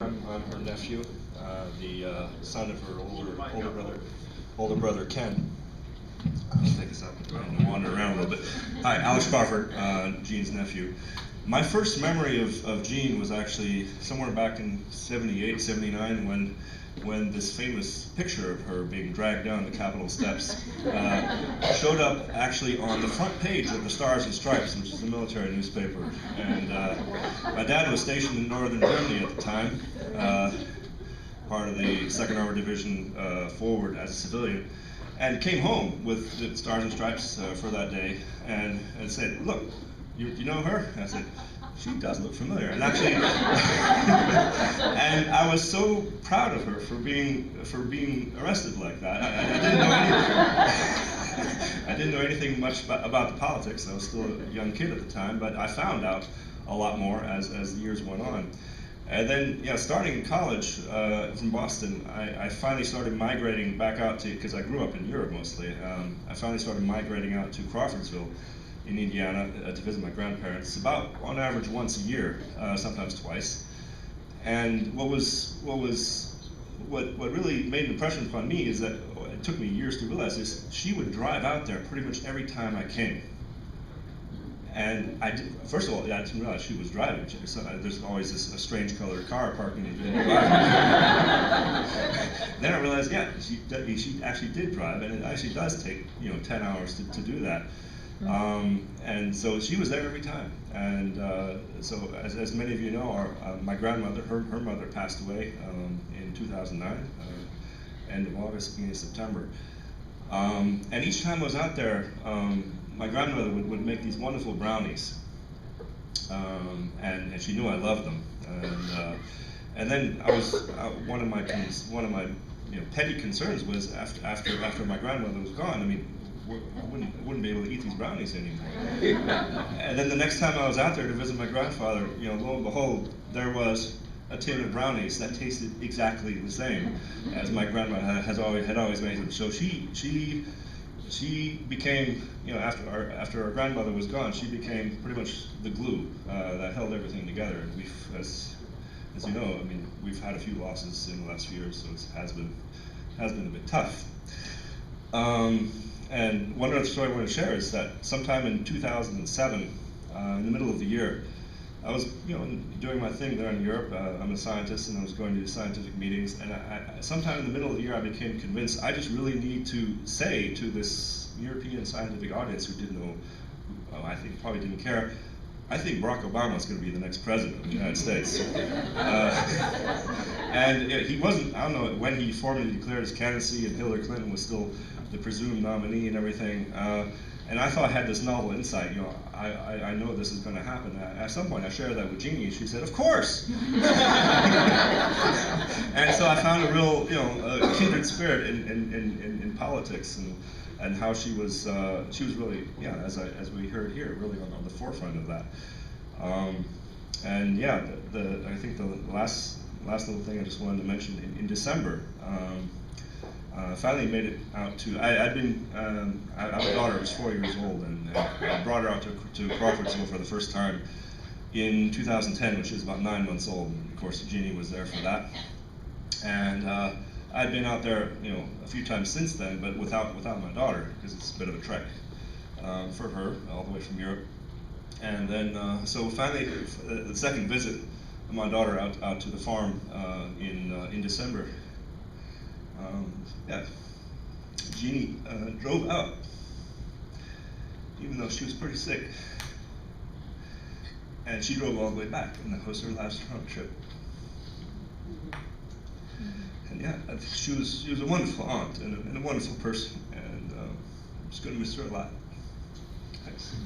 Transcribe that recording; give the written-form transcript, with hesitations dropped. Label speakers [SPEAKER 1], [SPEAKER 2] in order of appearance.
[SPEAKER 1] I'm her nephew, the son of her older brother Ken. I'll take this up and wander around a little bit. Hi, Alex Crawford, Gene's nephew. My first memory of Gene was actually somewhere back in '78, '79 when this famous picture of her being dragged down the Capitol steps showed up actually on the front page of the Stars and Stripes, which is the military newspaper. And my dad was stationed in northern Germany at the time, part of the 2nd Armored Division forward as a civilian, and came home with the Stars and Stripes for that day and said, "Look, you know her?" And I said, "She does look familiar." And actually, and I was so proud of her for being arrested like that. I didn't know anything much about the politics. I was still a young kid at the time, but I found out a lot more as the years went on. And then, starting in college from Boston, I finally started migrating back out to, because I grew up in Europe mostly, I finally started migrating out to Crawfordsville in Indiana to visit my grandparents, about on average once a year, sometimes twice. And what really made an impression upon me is that it took me years to realize this. She would drive out there pretty much every time I came. And first of all, I didn't realize she was driving. There's always a strange colored car parking in the driveway. Then I realized, she actually did drive, and it actually does take 10 hours to do that. And so she was there every time. And so, as many of you know, my grandmother, her mother passed away in 2009, end of August, beginning of September. And each time I was out there, my grandmother would make these wonderful brownies, and she knew I loved them. And then I was one of my petty concerns was after my grandmother was gone. I mean, I wouldn't be able to eat these brownies anymore. And then the next time I was out there to visit my grandfather, lo and behold, there was a tin of brownies that tasted exactly the same as my grandma had always made them. So she became, after our grandmother was gone, she became pretty much the glue that held everything together. And as you know, I mean, we've had a few losses in the last few years, so it has been a bit tough. And one other story I want to share is that sometime in 2007, in the middle of the year, I was, doing my thing there in Europe. I'm a scientist, and I was going to scientific meetings. And sometime in the middle of the year, I became convinced I just really need to say to this European scientific audience who didn't know, I think probably didn't care, I think Barack Obama is going to be the next president of the United States. And he wasn't, I don't know when he formally declared his candidacy, and Hillary Clinton was still the presumed nominee and everything. And I thought I had this novel insight, I know this is going to happen. At some point I shared that with Jeannie, and she said, "Of course!" And so I found a real, kindred spirit in politics, and how she was really, as we heard here, really on the forefront of that. And I think the last little thing I just wanted to mention, in December, finally made it out to, I have a daughter who's 4 years old, and I brought her out to Crawfordsville for the first time in 2010, when she was about 9 months old. And of course, Jeannie was there for that. And I'd been out there, a few times since then, but without my daughter, because it's a bit of a trek for her, all the way from Europe. And then, so finally, the second visit of my daughter out to the farm in December, Jeannie drove out, even though she was pretty sick, and she drove all the way back, and that was her last round trip. And she was a wonderful aunt and a wonderful person, and I'm just going to miss her a lot. Thanks.